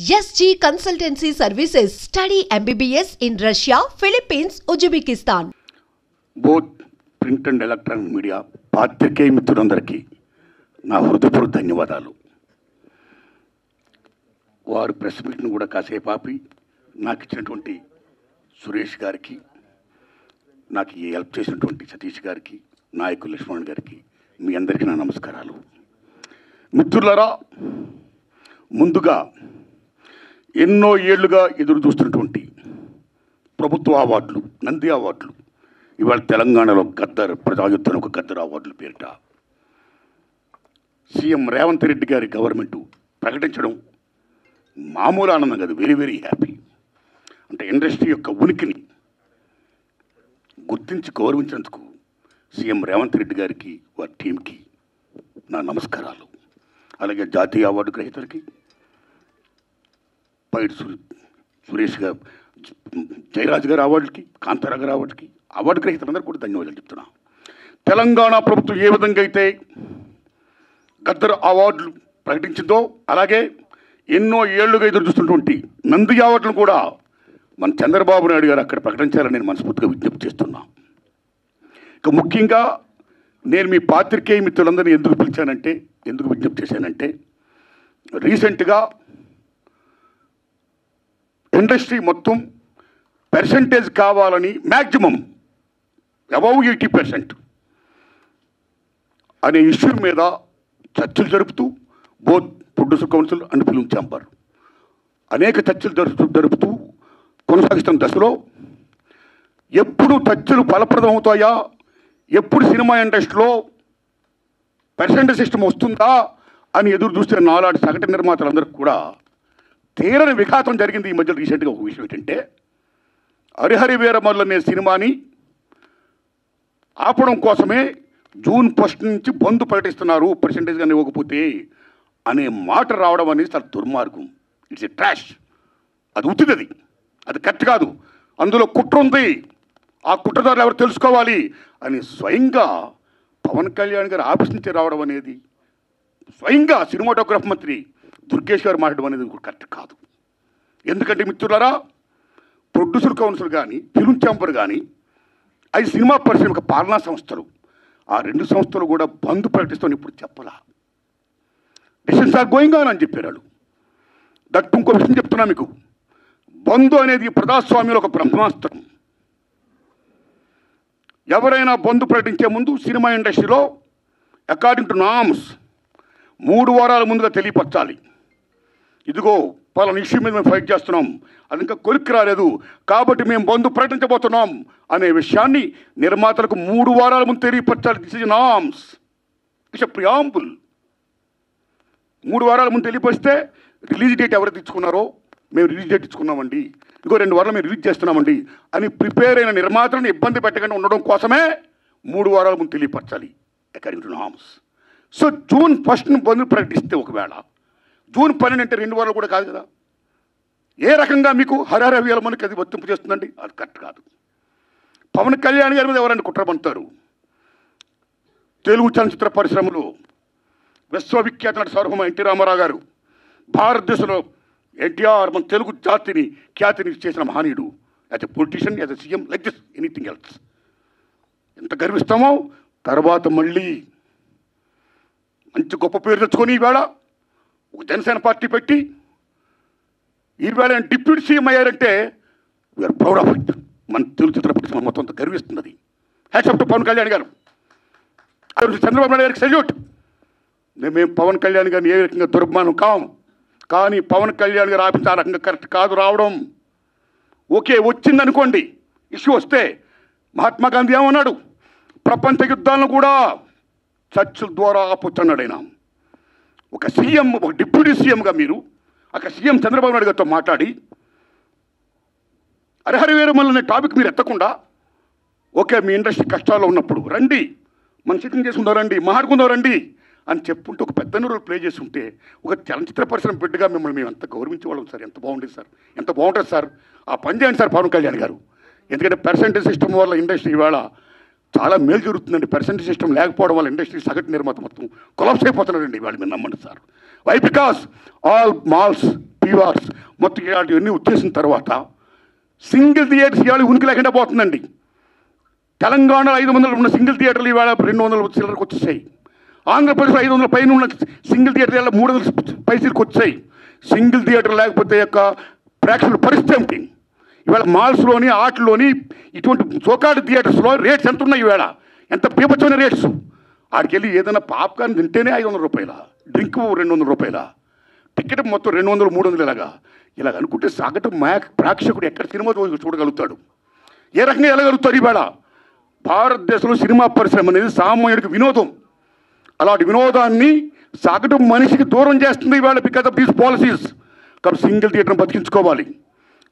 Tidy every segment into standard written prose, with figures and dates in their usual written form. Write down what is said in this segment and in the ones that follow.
SG Consultancy Services. Study MBBS in Russia, Philippines, Uzbekistan. Both print and electronic media పాత్రికేయ మిత్రులందరికీ నా హృదయపూర్వక ధన్యవాదాలు. వారు ప్రెస్ మీట్ను కూడా కాసేపు ఆపి నాకు ఇచ్చినటువంటి సురేష్ గారికి, నాకు ఈ హెల్ప్ చేసినటువంటి సతీష్ గారికి, నాయకులు లక్ష్మణ్ గారికి, మీ అందరికీ నా నమస్కారాలు. మిత్రులారా, ముందుగా ఎన్నో ఏళ్లుగా ఎదురు చూస్తున్నటువంటి ప్రభుత్వ అవార్డులు, నంది అవార్డులు, ఇవాళ తెలంగాణలో గద్దర్ ప్రజాయుద్ధం ఒక గద్దర్ అవార్డుల పేరిట సీఎం రేవంత్ రెడ్డి గారి గవర్నమెంటు ప్రకటించడం మామూలు ఆనందం కాదు, వెరీ వెరీ హ్యాపీ. అంటే ఇండస్ట్రీ యొక్క ఉనికిని గుర్తించి గౌరవించినందుకు సీఎం రేవంత్ రెడ్డి గారికి, వారి టీంకి నా నమస్కారాలు. అలాగే జాతీయ అవార్డు గ్రహీతలకి, పైడి సురేష్ గారు, జయరాజ్ గారి అవార్డులకి, కాంతారా గారి అవార్డుకి, అవార్డు గ్రహీతలందరూ కూడా ధన్యవాదాలు చెప్తున్నా. తెలంగాణ ప్రభుత్వం ఏ విధంగా అయితే గద్దర్ అవార్డులు ప్రకటించిందో, అలాగే ఎన్నో ఏళ్లుగా ఎదురు చూస్తున్నటువంటి నంది అవార్డులను కూడా మన చంద్రబాబు నాయుడు గారు అక్కడ ప్రకటించాలని నేను మనస్ఫూర్తిగా విజ్ఞప్తి చేస్తున్నా. ఇక ముఖ్యంగా నేను మీ పాత్రికేయ మిత్రులందరినీ ఎందుకు పిలిచానంటే, ఎందుకు విజ్ఞప్తి చేశానంటే, రీసెంట్గా ఇండస్ట్రీ మొత్తం పర్సంటేజ్ కావాలని మ్యాక్సిమం అబౌవ్ 80% అనే ఇష్యూ మీద చర్చలు జరుపుతూ both producer council and film chamber అనేక చర్చలు జరుపుతూ కొనసాగిస్తున్న దశలో ఎప్పుడు చర్చలు ఫలప్రదం అవుతాయా, ఎప్పుడు సినిమా ఇండస్ట్రీలో పర్సంటేజ్ సిస్టమ్ వస్తుందా అని ఎదురు చూస్తే నాలాంటి సగటు నిర్మాతలందరికీ కూడా తీరని విఘాతం జరిగింది. ఈ మధ్య రీసెంట్గా ఒక విషయం ఏంటంటే, హరిహరి వీరమల్లు అనే సినిమాని ఆపడం కోసమే జూన్ 1 నుంచి బంద్ ప్రకటిస్తున్నారు పర్సంటేజ్ కానీ ఇవ్వకపోతే అనే మాట రావడం అనేది చాలా దుర్మార్గం. It's a trash. అది ఉత్తిది, అది కరెక్ట్ కాదు, అందులో కుట్ర ఉంది, ఆ కుట్రదారులు ఎవరు తెలుసుకోవాలి అని స్వయంగా పవన్ కళ్యాణ్ గారు ఆఫీస్ నుంచి రావడం అనేది, స్వయంగా సినిమాటోగ్రఫీ మంత్రి దుర్గేష్ గారు మాట్లాడడం అనేది కరెక్ట్ కాదు. ఎందుకంటే మిత్రులారా, ప్రొడ్యూసర్ కౌన్సిల్ కానీ, ఫిల్మ్ ఛాంబర్ కానీ, అది సినిమా పరిశ్రమ యొక్క పాలనా సంస్థలు, ఆ రెండు సంస్థలు కూడా బంద్ ప్రకటిస్తామని ఇప్పుడు చెప్పలా. డిసిషన్స్ ఆర్ గోయింగ్ ఆన్ అని చెప్పారు వాళ్ళు. దట్ ఇంకో విషయం చెప్తున్నా మీకు, బంద్ అనేది ప్రజాస్వామ్యంలో ఒక బ్రహ్మాస్త్రం. ఎవరైనా బంద్ ప్రకటించే ముందు సినిమా ఇండస్ట్రీలో అకార్డింగ్ టు నామ్స్ 3 వారాల ముందుగా తెలియపరచాలి. ఇదిగో పలానా ఇష్యూ మీద మేము ఫైట్ చేస్తున్నాం, అది ఇంకా కొలిక్కి రాలేదు కాబట్టి మేము బంద్ ప్రకటించబోతున్నాం అనే విషయాన్ని నిర్మాతలకు 3 వారాల ముందు తెలియపరచాలి. This is norms, it's a preamble. 3 వారాల ముందు తెలియపరిస్తే రిలీజ్ డేట్ ఎవరు తెచ్చుకున్నారో, మేము రిలీజ్ డేట్ ఇచ్చుకున్నామండి, ఇంకో 2 వారాలు మేము రిలీజ్ చేస్తున్నామండి అని ప్రిపేర్ అయిన నిర్మాతలను ఇబ్బంది పెట్టకుండా ఉండడం కోసమే 3 వారాల ముందు తెలియపరచాలి according to norms. So June 1 bandh ప్రకటిస్తే, ఒకవేళ జూన్ 12 అంటే 2 వారాలు కూడా కాదు కదా, ఏ రకంగా మీకు హరిహర వీరమల్లుకి అది వర్తింపు చేస్తుందండి? అది కరెక్ట్ కాదు. పవన్ కళ్యాణ్ గారి మీద ఎవరైనా కుట్ర పంపుతారు. తెలుగు చలనచిత్ర పరిశ్రమలో విశ్వవిఖ్యాత నట సార్వభౌమ ఎన్టీ రామారావు గారు, భారతదేశంలో ఎన్టీఆర్ మన తెలుగు జాతిని ఖ్యాతిని చేసిన మహనీయుడు. As a politician, as a CM, like this anything else. ఎంత గర్విస్తామో. తర్వాత మళ్ళీ మంచి గొప్ప పేరు తెచ్చుకొని ఈవేళ ఒక జనసేన పార్టీ పెట్టి ఈవేళ డిప్యూటీ సీఎం అయ్యారంటే వీఆర్ ప్రౌడ్ ఆఫ్ ఇట్. మన తెలుగు చిత్ర పరిశ్రమ మొత్తం అంతా గర్విస్తున్నది. Hats off to Pawan Kalyan garu, Chandrababu Naidu గారికి సెల్యూట్. మేము పవన్ కళ్యాణ్ గారిని ఏ రకంగా దుర్మానం కాము, కానీ పవన్ కళ్యాణ్ గారు ఆఫీస్ ఆ రకంగా కరెక్ట్ కాదు రావడం. ఓకే, వచ్చిందనుకోండి, ఇష్యూ వస్తే మహాత్మా గాంధీ ఏమన్నాడు, ప్రపంచ యుద్ధాలను కూడా చర్చల ద్వారా ఆపొచ్చన్నాడు ఆయన. ఒక సీఎం, ఒక డిప్యూటీ సీఎంగా మీరు అక్కడ సీఎం చంద్రబాబు నాయుడు గారితో మాట్లాడి హరిహరి వీరమల్లు అనే టాపిక్ మీరు ఎత్తకుండా, ఓకే మీ ఇండస్ట్రీ కష్టాల్లో ఉన్నప్పుడు రండి, మనం సిట్టింగ్ చేసుకుందాం రండి, మాట్లాడుకుందాం రండి అని చెప్పుకుంటూ ఒక పెద్ద రోల్ ప్లే చేసి ఉంటే, ఒక చలనచిత్ర పరిశ్రమ బిడ్డగా మిమ్మల్ని మేము ఎంత గౌరవించేవాళ్ళం సార్. ఎంత బాగుండేది సార్, ఎంత బాగుంటుంది సార్. ఆ పని చేయండి సార్ పవన్ కళ్యాణ్ గారు. ఎందుకంటే పర్సంటేజ్ సిస్టమ్ వల్ల ఇండస్ట్రీ ఇవాళ చాలా మేలు జరుగుతుందండి. పర్సెంటేజ్ సిస్టమ్ లేకపోవడం వల్ల ఇండస్ట్రీ సగటు నిర్మాత మొత్తం కొలాప్స్ అయిపోతున్నాడండి. ఇవాళ మీరు నమ్మండి sir. Why? Because all malls PVRs మొత్తం ఇలాంటివన్నీ వచ్చేసిన తర్వాత సింగిల్ థియేటర్స్ ఇవాళ ఉనికి లేకుండా పోతుందండి. తెలంగాణలో 500 ఉన్న సింగిల్ థియేటర్లు ఇవాళ 200 చిల్లరకు వచ్చేసాయి. ఆంధ్రప్రదేశ్లో 500 పైన ఉన్న సింగిల్ థియేటర్ ఇవాళ 300 పైసలకు వచ్చాయి. సింగిల్ థియేటర్ లేకపోతే యొక్క ప్రేక్షకుల పరిస్థితి ఏమిటి? ఇవాళ మాల్స్లోని ఆటల్లోని ఇటువంటి చోకాటి థియేటర్స్లో రేట్స్ ఎంత ఉన్నాయి? ఇవాళ ఎంత పీపచ్చమైన రేట్స్. ఆడికి వెళ్ళి ఏదైనా పాప్కార్న్ తింటేనే 500 రూపాయల, డ్రింక్ 200 రూపాయల, టికెట్ మొత్తం 200, 300 ఇలాగ అనుకుంటే సగటు ప్రేక్షకుడు ఎక్కడ సినిమా చూడగలుగుతాడు? ఏ రకంగా వెళ్ళగలుగుతాడు? ఇవాళ భారతదేశంలో సినిమా పరిశ్రమ అనేది సామాన్యుడికి వినోదం. అలాంటి వినోదాన్ని సగటు మనిషికి దూరం చేస్తుంది ఇవాళ బికాస్ ఆఫ్ దీస్ పాలసీస్. కాబట్టి సింగిల్ థియేటర్ని బతికించుకోవాలి,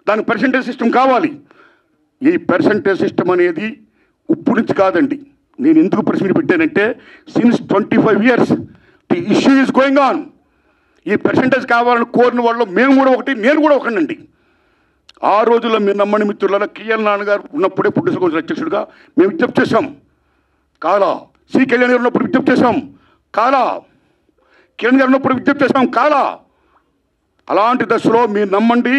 దానికి పర్సంటేజ్ సిస్టమ్ కావాలి. ఈ పర్సంటేజ్ సిస్టమ్ అనేది ఇప్పుడు నుంచి కాదండి. నేను ఎందుకు ప్రశ్న పెట్టానంటే since 25 years the issue is going on. ఈ పర్సంటేజ్ కావాలని కోరిన వాళ్ళు మేము కూడా ఒకటి, నేను కూడా ఒకనండి. ఆ రోజుల్లో మీరు నమ్మని మిత్రులలో కిఎల్ నాన్నగారు ఉన్నప్పుడే ప్రొడ్యూసర్ కౌన్సిల్ అధ్యక్షుడిగా మేము విజ్ఞప్తి చేశాం. కాలా సి కళ్యాణ్ గారు ఉన్నప్పుడు విజ్ఞప్తి చేశాం. కాలా కిరణ్ గారు ఉన్నప్పుడు విజ్ఞప్తి చేశాం. కాలా అలాంటి దశలో మీరు నమ్మండి,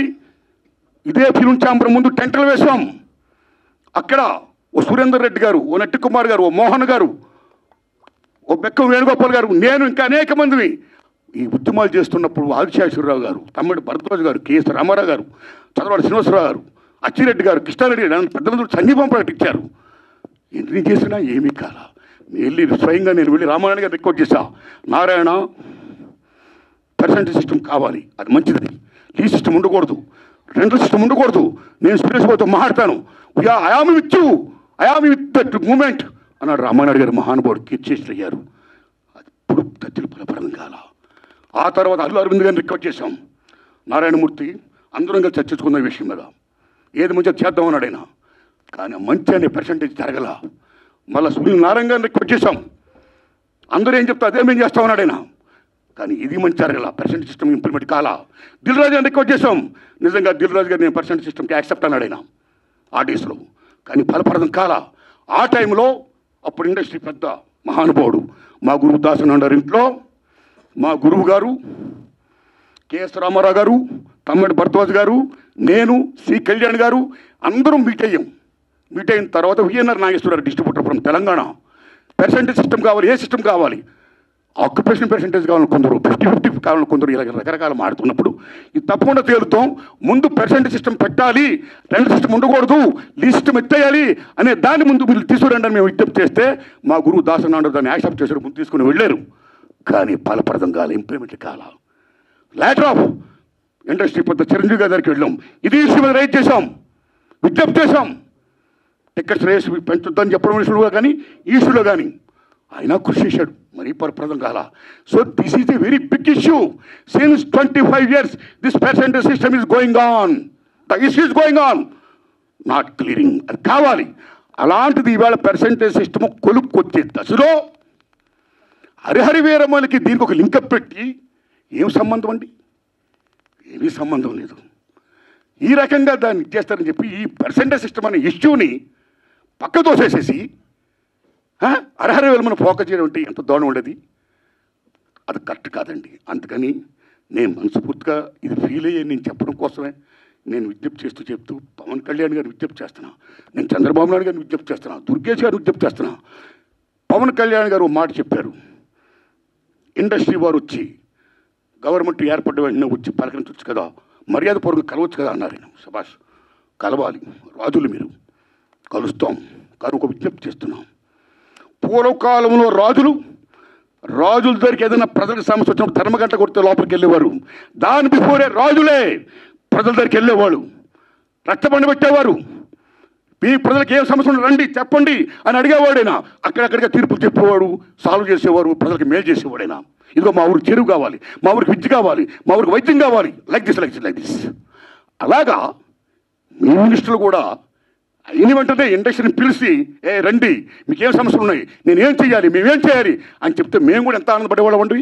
ఇదే ఫిలిం ఛాంబర్ ముందు టెంటలు వేశాం. అక్కడ ఓ సురేందర్ రెడ్డి గారు, ఓ నట్టి కుమార్ గారు, ఓ మోహన్ గారు, ఓ బెక్కం వేణుగోపాల్ గారు, నేను ఇంకా అనేక మందిని ఈ ఉద్యమాలు చేస్తున్నప్పుడు ఆదిశేషవరరావు గారు, తమ్మిడి భరద్వాజ్ గారు, కెఎస్ రామారావు గారు, చదవాడి శ్రీనివాసరావు గారు, అచ్చిరెడ్డి గారు, కృష్ణారెడ్డి గారు పెద్దలందరూ సంఘీభం ప్రకటించారు. ఎన్ని చేసినా ఏమీ కాల. వెళ్ళి స్వయంగా నేను వెళ్ళి రామారాయణ గారు రిక్వెస్ట్ చేశా, నారాయణ పర్సంటేజ్ సిస్టమ్ కావాలి, అది మంచిది, ఈ సిస్టమ్ ఉండకూడదు, రెండో సిస్టమ్ ఉండకూడదు, నేను సురేష్ బాబుతో మాట్లాడతాను, I am with you, I am with that moment అన్నాడు రామారాయణ గారు. మహానుభావుడు కీర్చేసి అయ్యారు. అది ఇప్పుడు తత్తులు ఫలపరం కాల. ఆ తర్వాత అల్లు అరవింద్ గారిని రిక్వెస్ట్ చేశాం, నారాయణమూర్తి అందరం కలిసి చర్చించుకున్న విషయం మీద ఏది మంచిగా చేద్దామన్నాడు ఆయన. కానీ మంచి అనే పర్సంటేజ్ జరగల. మళ్ళీ సునీల్ నారాయణ గారిని రిక్వెస్ట్ చేశాం, అందరూ ఏం చెప్తా అదే మేము చేస్తామన్నాడు ఆయన. కానీ ఇది మంచి జరగల, పర్సెంటేజ్ సిస్టమ్ ఇంప్లిమెంట్ కాలా. దిల్ రాజు గారిని రిక్వెస్ట్ చేశాం, నిజంగా దిల్ రాజు గారు నేను పర్సెంటేజ్ సిస్టమ్కి యాక్సెప్ట్ అన్నాడు ఆయన ఆ డేస్లో. కానీ ఫలప్రదం కాలా. ఆ టైంలో అప్పుడు ఇండస్ట్రీ పెద్ద మహానుభావుడు మా గురువు దాసనారాయణ ఇంట్లో మా గురువు గారు కెఎస్ రామారావు గారు, తమ్మిడి భరద్వాజ్ గారు, నేను, సి కళ్యాణ్ గారు అందరం మీట్ అయ్యాం. మీట్ అయిన తర్వాత VNR Nageswara Rao distributor from Telangana, percentage system కావాలి, ఏ సిస్టమ్ కావాలి, ఆక్యుపేషన్ పర్సెంటేజ్ కావాలని కొందరు, 50-50 కావాలని కొందరు, ఇలా రకరకాల మాడుతున్నప్పుడు ఇది తప్పకుండా తేలుతాం. ముందు పర్సెంటేజ్ సిస్టమ్ పెట్టాలి, రెండు సిస్టమ్ ఉండకూడదు, లీ సిస్టమ్ ఎత్తేయాలి అనే దాన్ని ముందు మీరు తీసుకురండి అని మేము విజ్ఞప్తి చేస్తే మా గురువు దాసనారాయణ దాన్ని యాక్సెప్ట్ చేశారు, ముందు తీసుకుని వెళ్ళారు. కానీ ఫలప్రదం కాలే, ఇంప్లిమెంట్ కాల. లేటర్ ఆఫ్ ఇండస్ట్రీ పెద్ద చిరంజీవి గారి దగ్గరికి వెళ్ళాం, ఇది ఇష్యూ మీద రైజ్ చేశాం, విజ్ఞప్తి చేశాం, టికెట్స్ రేస్ పెంచుద్దని చెప్పడం విషయంలో కానీ ఈ ఇష్యూలో కానీ ఆయన కృషి చేశాడు, మరీ ఫలప్రదం కాల. So this is a very big issue. Since 25 years this percentage system is going on, the issue is going on, not clearing. అది కావాలి. అలాంటిది ఇవాళ పర్సెంటేజ్ సిస్టమ్ కొలుక్కొచ్చే దశలో హరిహరి వీరమ్మలకి దీనికి ఒక లింకప్ పెట్టి ఏం సంబంధం అండి? ఏమీ సంబంధం లేదు. ఈ రకంగా దాన్ని చేస్తారని చెప్పి ఈ పర్సెంటేజ్ సిస్టమ్ అనే ఇష్యూని పక్క తోసేసేసి హరిహరి వీరమ్మను ఫోకస్ చేయడం అంటే ఎంత దోణం ఉండేది. అది కరెక్ట్ కాదండి. అందుకని నేను మనస్ఫూర్తిగా ఇది ఫీల్ అయ్యే నేను చెప్పడం కోసమే నేను విజ్ఞప్తి చెప్తూ పవన్ కళ్యాణ్ గారిని విజ్ఞప్తి చేస్తున్నా, నేను చంద్రబాబు నాయుడు గారిని విజ్ఞప్తి చేస్తున్నా, దుర్గేష్ గారిని విజ్ఞప్తి చేస్తున్నా. పవన్ కళ్యాణ్ గారు మాట చెప్పారు, ఇండస్ట్రీ వారు వచ్చి గవర్నమెంట్ ఏర్పడ్డ వెంటనే వచ్చి పలకరించవచ్చు కదా, మర్యాద పూర్వకంగా కలవచ్చు కదా అన్నారు. ఆయన శభాష్, కలవాలి, రాజులు మీరు, కలుస్తాం. కానీ ఒక విజ్ఞప్తి చేస్తున్నాం, పూర్వకాలంలో రాజుల దగ్గరికి ఏదైనా ప్రజలకు సమస్య వచ్చినప్పుడు ధర్మగంట కొడితే లోపలికి వెళ్ళేవారు. దాని బిఫోరే రాజులే ప్రజల దగ్గరికి వెళ్ళేవాళ్ళు, రచ్చబండ పెట్టేవారు. మీ ప్రజలకు ఏం సమస్య ఉంటే రండి చెప్పండి అని అడిగేవాడైనా, అక్కడక్కడిగా తీర్పులు చెప్పేవాడు, సాల్వ్ చేసేవారు, ప్రజలకు మేలు చేసేవాడైనా. ఇదిగో మా ఊరికి చెరువు కావాలి, మా ఊరికి విద్య కావాలి, మా ఊరికి వైద్యం కావాలి, లైక్ దిస్. అలాగా మీ మినిస్టర్లు కూడా అయిన వెంటనే ఇండస్ట్రీని పిలిచి రండి మీకేం సమస్యలు ఉన్నాయి, నేనేం చేయాలి, మేమేం చేయాలి అని చెప్తే మేము కూడా ఎంత ఆనందపడేవాళ్ళం అండి.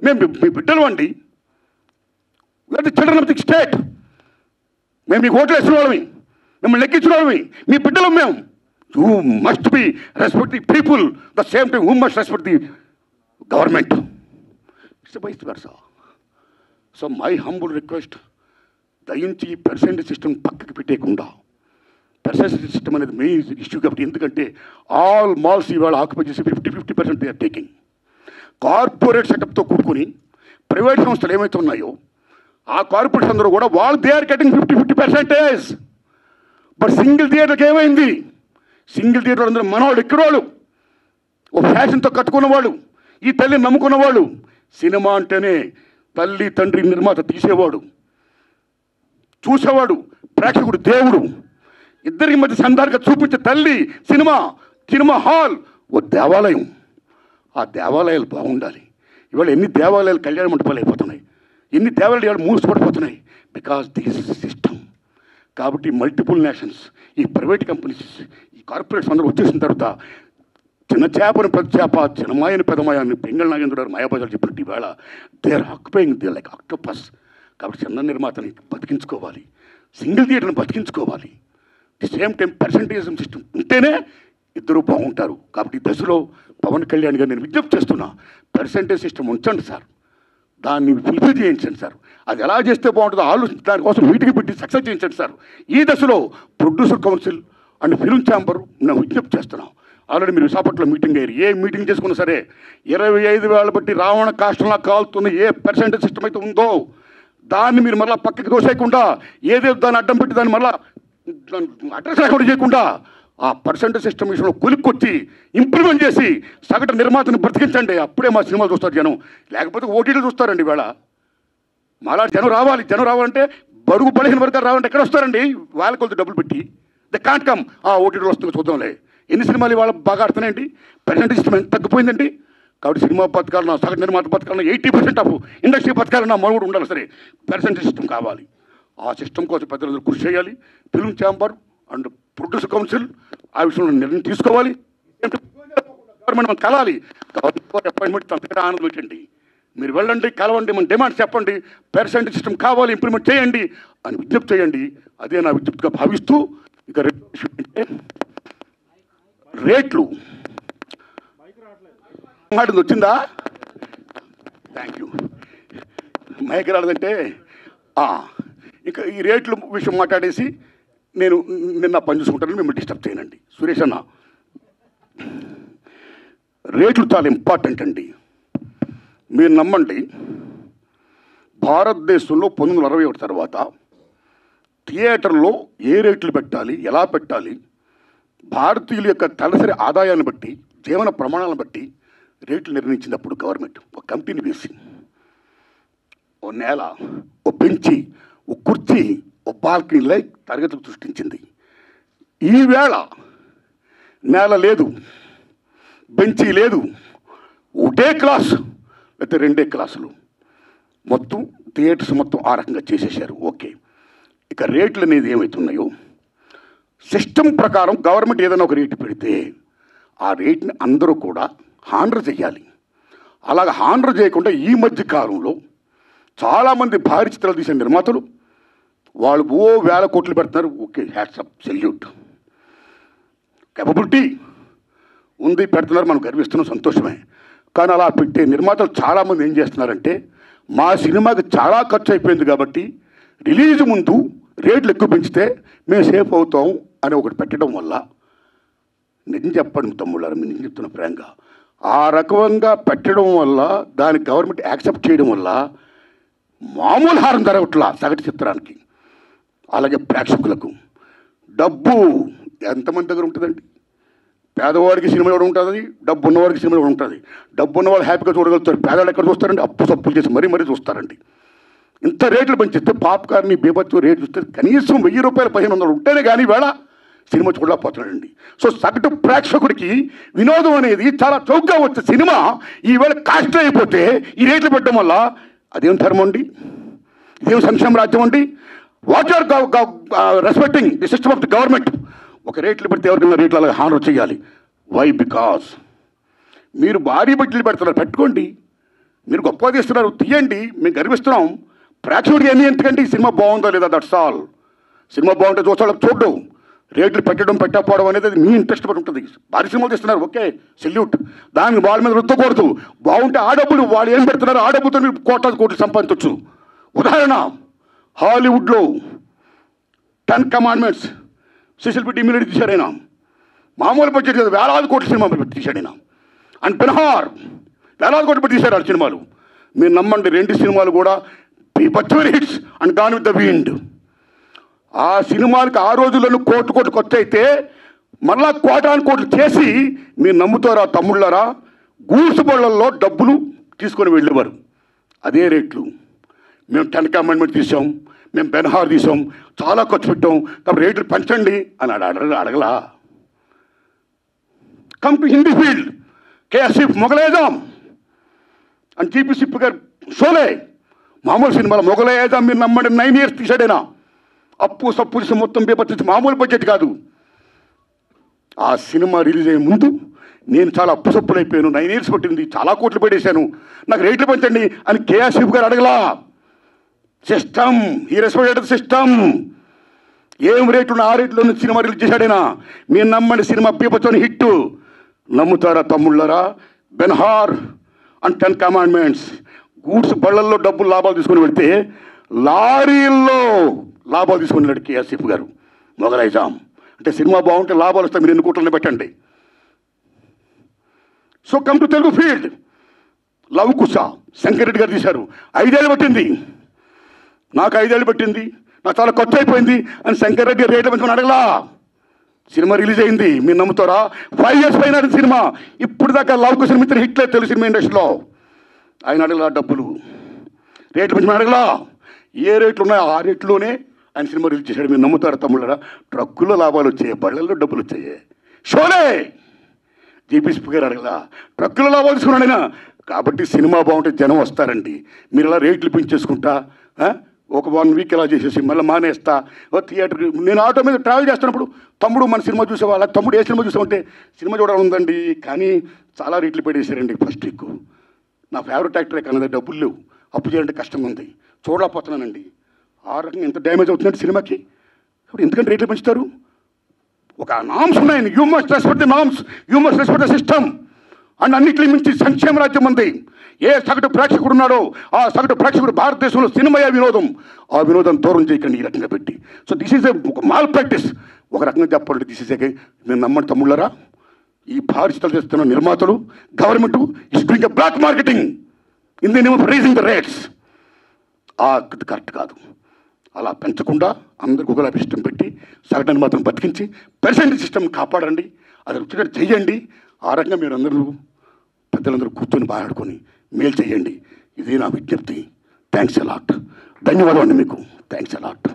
మేము మీ బిడ్డలు అండి, we are the children of the state. మేము మీకు ఓట్లు వేసిన వాళ్ళమి, మిమ్మల్ని లెక్కించిన వాళ్ళమి, మీ బిడ్డలు మేము. You must be respect the people the same time who must respect the government. It's vice versa. So my humble request, దయించి పర్సెంటేజ్ సిస్టమ్ పక్కకి పెట్టేయకుండా, పర్సెంటేజ్ సిస్టమ్ అనేది మెయిన్ ఇష్యూ కాబట్టి. ఎందుకంటే ఆల్ మాల్స్ ఇవాళ ఆక్యుపై చేసి 50% దే ఆర్ టేకింగ్. కార్పొరేట్ సెటప్తో కూడుకుని ప్రైవేట్ సంస్థలు ఏమైతే ఉన్నాయో ఆ కార్పొరేట్స్ అందరూ కూడా వాళ్ళు they are getting 50%. But single థియేటర్కి ఏమైంది? సింగిల్ థియేటర్ అందరూ మనవాళ్ళు, ఎక్కడవాళ్ళు, ఓ ఫ్యాషన్తో కట్టుకున్నవాళ్ళు, ఈ తల్లిని నమ్ముకున్నవాళ్ళు. సినిమా అంటేనే తల్లి తండ్రి నిర్మాత తీసేవాడు, చూసేవాడు, ప్రేక్షకుడు దేవుడు, ఇద్దరికి మధ్య సంధానంగా చూపించే తల్లి సినిమా హాల్ ఓ దేవాలయం. ఆ దేవాలయాలు బాగుండాలి. ఇవాళ ఎన్ని దేవాలయాలు కళ్యాణ మండపాలు అయిపోతున్నాయి, ఎన్ని దేవాలయాలు మూసిపడిపోతున్నాయి, బికాస్ దిస్ సిస్టమ్. కాబట్టి మల్టిపుల్ నేషన్స్, ఈ ప్రైవేట్ కంపెనీస్, ఈ కార్పొరేట్స్ అందరూ వచ్చేసిన తర్వాత చిన్న చేపని పెద్ద చేప, చిన్నమాయని పెద్దమాయని పెంగళ నాగేంద్ర మాయాబజార్ చెప్పినట్టు ఈవేళ they are occupying they like octopus. కాబట్టి చిన్న నిర్మాతని బతికించుకోవాలి, సింగిల్ థియేటర్ని బతికించుకోవాలి. The same time percentage system ఉంటేనే ఇద్దరు బాగుంటారు. కాబట్టి ఈ దశలో పవన్ కళ్యాణ్ గారు నేను విజ్ఞప్తి చేస్తున్నా, పర్సంటేజ్ సిస్టమ్ ఉంచండి సార్, దాన్ని ఫుల్ఫిల్ చేయించండి సార్. అది ఎలా చేస్తే బాగుంటుందో ఆలోచించి దానికోసం మీటింగ్ పెట్టి సక్సెస్ చేయించండి సార్. ఈ దశలో producer council and film chamber నేను విజ్ఞప్తి చేస్తున్నాం. ఆల్రెడీ మీరు విశాఖపట్నంలో మీటింగ్ అయ్యారు. ఏ మీటింగ్ చేసుకున్నా సరే 25,000 బట్టి రావణ కాష్టంలా కాలుతున్న ఏ పర్సెంటేజ్ సిస్టమ్ అయితే ఉందో దాన్ని మీరు మళ్ళీ పక్కకి దోసేయకుండా, ఏదేదో దాన్ని అడ్డం పెట్టి దాన్ని మళ్ళీ అడ్రస్ లేకుండా చేయకుండా ఆ పర్సెంటేజ్ సిస్టమ్ విషయంలో కొలుక్కొచ్చి ఇంప్లిమెంట్ చేసి సగటు నిర్మాతను బ్రతికించండి. అప్పుడే మా సినిమాలు చూస్తారు జనం, లేకపోతే ఓటీటీలు చూస్తారండి. ఈవేళ మాలా జనం రావాలంటే బడుగు బలహీన వర్గాలు రావాలంటే ఎక్కడ వస్తారండి? వాళ్ళ కొలత డబ్బులు పెట్టి ద కాంట్ కమ్. ఆ ఓటీటీలు వస్తుంది చూద్దాంలే. ఎన్ని సినిమాలు ఇవాళ బాగా ఆడుతున్నాయండి? పర్సెంటేజ్ సిస్టమ్ ఎంత తగ్గిపోయిందండి. కాబట్టి సినిమా బతకాలన్నా, సగటు నిర్మాత బతకాలన్నా, 80% ఆఫ్ ఇండస్ట్రీ బతకాలన్నా మనోడు ఉండాలి సరే, పర్సెంటేజ్ సిస్టమ్ కావాలి. ఆ సిస్టమ్ కోసం పెద్దలందరూ కృషి చేయాలి. Film chamber and producer council ఆ విషయంలో నిర్ణయం తీసుకోవాలి. గవర్నమెంట్ మనం కలాలి. గవర్నమెంట్ అపాయింట్మెంట్ అంతగా ఆనందం పెట్టండి. మీరు వెళ్ళండి, కలవండి, మన డిమాండ్స్ చెప్పండి, పర్సెంటేజ్ సిస్టమ్ కావాలి, ఇంప్లిమెంట్ చేయండి అని విజ్ఞప్తి చేయండి. అదే నా విజ్ఞప్తిగా భావిస్తూ ఇక రేట్లు మాటది వచ్చిందా? Thank you. మైక్ రాలేదంటే ఇంకా ఈ రేట్లు విషయం మాట్లాడేసి నేను నిన్న పని చూసుకుంటానని మిమ్మల్ని డిస్టర్బ్ చేయనండి. సురేష్ అన్న, రేట్లు చాలా ఇంపార్టెంట్ అండి. మీరు నమ్మండి, భారతదేశంలో 1961 తర్వాత థియేటర్లో ఏ రేట్లు పెట్టాలి, ఎలా పెట్టాలి, భారతీయుల యొక్క తలసరి ఆదాయాన్ని బట్టి, జీవన ప్రమాణాలను బట్టి రేట్లు నిర్ణయించినప్పుడు గవర్నమెంట్ ఒక కమిటీని వేసి ఓ నేల, ఓ బెంచి, ఓ కుర్చీ, ఓ బాల్కనీలై తరగతులు సృష్టించింది. ఈవేళ నేల లేదు, బెంచీ లేదు, ఒకటే క్లాస్ లేకపోతే 2 క్లాసులు, మొత్తం థియేటర్స్ మొత్తం ఆ రకంగా చేసేసారు. ఓకే, ఇక రేట్లు అనేది ఏమవుతున్నాయో సిస్టమ్ ప్రకారం గవర్నమెంట్ ఏదైనా ఒక రేటు పెడితే ఆ రేట్ని అందరూ కూడా హానర్ చేయాలి. అలాగ హానర్ చేయకుండా ఈ మధ్య కాలంలో చాలామంది భారీ చిత్రాలు తీసిన నిర్మాతలు వాళ్ళు వేల కోట్లు పెడుతున్నారు. ఓకే, హ్యాట్సప్, సెల్యూట్, కేపబిలిటీ ఉంది, పెడుతున్నారు, మనం గర్విస్తున్నాం, సంతోషమే. కానీ అలా పెట్టే నిర్మాతలు చాలామంది ఏం చేస్తున్నారంటే, మా సినిమాకి చాలా ఖర్చు అయిపోయింది కాబట్టి రిలీజ్ ముందు రేట్లు ఎక్కువ పెంచితే మేము సేఫ్ అవుతాం అని ఒకటి పెట్టడం వల్ల, నిజం చెప్పండి తమ్ముళ్ళారు, మీరు నిజం చెప్తున్న ప్రేంగా, ఆ రకంగా పెట్టడం వల్ల, దానికి గవర్నమెంట్ యాక్సెప్ట్ చేయడం వల్ల మామూలు హారం జరగట్లా సగటు చిత్రానికి. అలాగే ప్రేక్షకులకు డబ్బు ఎంతమంది దగ్గర ఉంటుందండి? పేదవాడికి సినిమా కూడా ఉంటుంది, డబ్బు ఉన్నవాడికి సినిమా కూడా ఉంటుంది. డబ్బు ఉన్నవాళ్ళు హ్యాపీగా చూడగలుగుతారు, పేదవాళ్ళు ఎక్కడ చూస్తారండి? అప్పు సప్పులు చేసి మరీ చూస్తారండి. ఇంత రేట్లు పెంచిస్తే పాప్కార్న్ బీభత్సం రేటు చూస్తే కనీసం 1000 రూపాయలు 1500 ఉంటేనే కానీ వేళ సినిమా చూడలేకపోతున్నాడండి. సో సగటు ప్రేక్షకుడికి వినోదం అనేది చాలా చౌకగా వచ్చే సినిమా ఈవేళ కాస్ట్ అయిపోతే ఈ రేట్లు పెట్టడం వల్ల అదేం ధర్మం అండి? ఇదేం సంక్షేమ రాజ్యం అండి? What are respecting the system of the government. ఒక రేట్లు పెడితే ఎవరికైనా రేట్లు అలాగే హానర్ చేయాలి. వై? బికాస్ మీరు భారీ బడ్జెట్లు పెడుతున్నారు, పెట్టుకోండి, మీరు గొప్పగా తీస్తున్నారు, తీయండి, మేము గర్విస్తున్నాం. ప్రేక్షకుడికి ఎన్ని ఎందుకంటే ఈ సినిమా బాగుందో లేదా, దట్స్ ఆల్. సినిమా బాగుంటే చూస్తాడు, చూడడం, రేట్లు పెట్టకపోవడం అనేది మీ ఇంట్రెస్ట్ పడి ఉంటుంది. భారీ సినిమాలు తీస్తున్నారు, ఓకే, సెల్యూట్. దానికి వాళ్ళ మీద రుద్దకూడదు. బాగుంటే ఆ డబ్బులు వాళ్ళు ఏం పెడుతున్నారు, ఆ డబ్బుతో మీరు కోట్లు సంపాదించవచ్చు. ఉదాహరణ, హాలీవుడ్లో 10 కమాండ్మెంట్స్ సిసిల్ పెట్టి ఇమ్మీడియట్ తీశాడు ఆయన. మామూలు బడ్జెట్ కదా, వేలాది కోట్ల సినిమా తీశాడు ఆయన. అండ్ బెన్హార్ వేలాది కోట్లు పెట్టి తీశారు ఆ సినిమాలు. మీరు నమ్మండి, 2 సినిమాలు కూడా బచ్చవరి hits and gone with the wind. ఆ సినిమాలకి ఆ రోజుల్లో కోట్లు ఖర్చు అయితే మళ్ళా కోట్లు చేసి మీరు నమ్ముతారా తమ్ముళ్ళారా, గూడ్స్ బళ్ళల్లో డబ్బులు తీసుకొని వెళ్ళేవారు. అదే రేట్లు. మేము 10 కమాండ్మెంట్ తీసాం, మేము బెన్హార్ తీసాం, చాలా ఖర్చు పెట్టాం, కాబట్టి రేట్లు పెంచండి అని అడగలా. కమ్ టు హిందీ ఫీల్డ్, కేఎస్ఎఫ్ మొగలేజాం అని జీపీ సిప్ గారు షోలే. మామూలు సినిమాలో మొగలేజాం మీరు నమ్మండి 9 years తీసాడైనా. అప్పు సప్పు తీసి మొత్తం పేపర్ తీసి మామూలు బడ్జెట్ కాదు. ఆ సినిమా రిలీజ్ అయ్యే ముందు నేను చాలా అప్పు సప్పులు అయిపోయాను, 9 years పట్టింది, చాలా కోట్లు పెట్టేశాను, నాకు రేట్లు పెంచండి అని కేఎస్ఎఫ్ గారు అడగలా. సిస్టమ్, ఈ రెస్పెక్టెడ్ సిస్టమ్. ఏం రేట్లు ఆ రేట్లో సినిమా రిలీజ్ చేశాడైనా. మీరు నమ్మండి, సినిమా పీపచ్చని హిట్. నమ్ముతారా తమ్ముళ్ళారా? బెన్హార్ అండ్ 10 కమాండ్మెంట్స్ గూడ్స్ బళ్ళల్లో డబ్బులు లాభాలు తీసుకొని పెడితే లారీల్లో లాభాలు తీసుకుని వెళ్ళాడు కేఎస్ఎఫ్ గారు. మొగలైజాం అంటే సినిమా బాగుంటే లాభాలు వస్తాయి, మీరు 2 కోట్లని పెట్టండి. So come to Telugu field. Lava Kusa Shankar Reddy garu తీశారు, 5 ఏళ్ళు పట్టింది. నాకు 5 ఏళ్ళు పట్టింది, నాకు చాలా ఖర్చు అయిపోయింది అని శంకర్ రెడ్డి రేట్లు పెంచుకొని అడగలా. సినిమా రిలీజ్ అయింది, మీరు నమ్ముతారా? 5 years పైన సినిమా. ఇప్పుడు దాకా లవ్ కుశ మిత్ర హిట్లే తెలుగు సినిమా ఇండస్ట్రీలో. ఆయన అడగలా డబ్బులు, రేట్లు పెంచుకొని అడగలా. ఏ రేట్లు ఉన్నాయో ఆ రేట్లోనే ఆయన సినిమా రిలీజ్ చేశాడు. మీరు నమ్ముతారా తమ్ముళ్ళరా? ట్రక్కుల్లో లాభాలు వచ్చాయి, బళ్ళల్లో డబ్బులు వచ్చాయి. షోలే జీపీసీ గారు అడగలా, ట్రక్కుల్లో లాభాలు తీసుకున్నాడు ఆయన. కాబట్టి సినిమా బాగుంటే జనం వస్తారండి. మీరు ఇలా రేట్లు పెంచేసుకుంటా ఒక 1 week ఇలా చేసేసి మళ్ళీ మానేస్తా. థియేటర్ నేను ఆటో మీద ట్రావెల్ చేస్తున్నప్పుడు తమ్ముడు మన సినిమా చూసేవాళ్ళ, తమ్ముడు ఏ సినిమా చూసామంటే సినిమా చూడాలి ఉందండి, కానీ చాలా రేట్లు పెట్టేశారండి ఫస్ట్ వీక్. నా ఫేవరెట్ యాక్టరే కానీ డబ్బులు లేవు, అప్పు చేయాలంటే కష్టంగా ఉంది, చూడలేకపోతున్నానండి. ఆ రకంగా ఎంత డ్యామేజ్ అవుతుందంటే సినిమాకి. ఇప్పుడు ఎందుకంటే రేట్లు పెంచుతారు? ఒక నామ్స్ ఉన్నాయండి. You must respect the norms, you must respect the system. And అన్నింటి మించి సంక్షేమ రాజ్యం ఉంది. ఏ సగటు ప్రేక్షకుడు ఉన్నాడో ఆ సగటు ప్రేక్షకుడు భారతదేశంలో సినిమాయే వినోదం. ఆ వినోదం దూరం చేయకండి ఈ రకంగా పెట్టి. సో దిస్ ఈజ్ ఒక మాల్ ప్రాక్టీస్. ఒక రకంగా చెప్పాలంటే దిస్ ఈజ్ నేను నమ్మండి తమ్ముళ్ళరా, ఈ భారతీయులు చేస్తున్న నిర్మాతలు, government is doing a black marketing in the name of rising the rates. Correct కాదు. అలా పెంచకుండా అందరికి ఒకలా సిస్టమ్ పెట్టి సగటుని మాత్రం బతికించి పర్సెంటేజ్ సిస్టమ్ కాపాడండి. అది వచ్చేటట్టు చెయ్యండి. ఆ రకంగా మీరు అందరూ పెద్దలందరూ కూర్చొని మాట్లాడుకొని మేలు చేయండి. ఇది నా విజ్ఞప్తి. Thanks a lot. ధన్యవాదాలు అండి మీకు. Thanks a lot.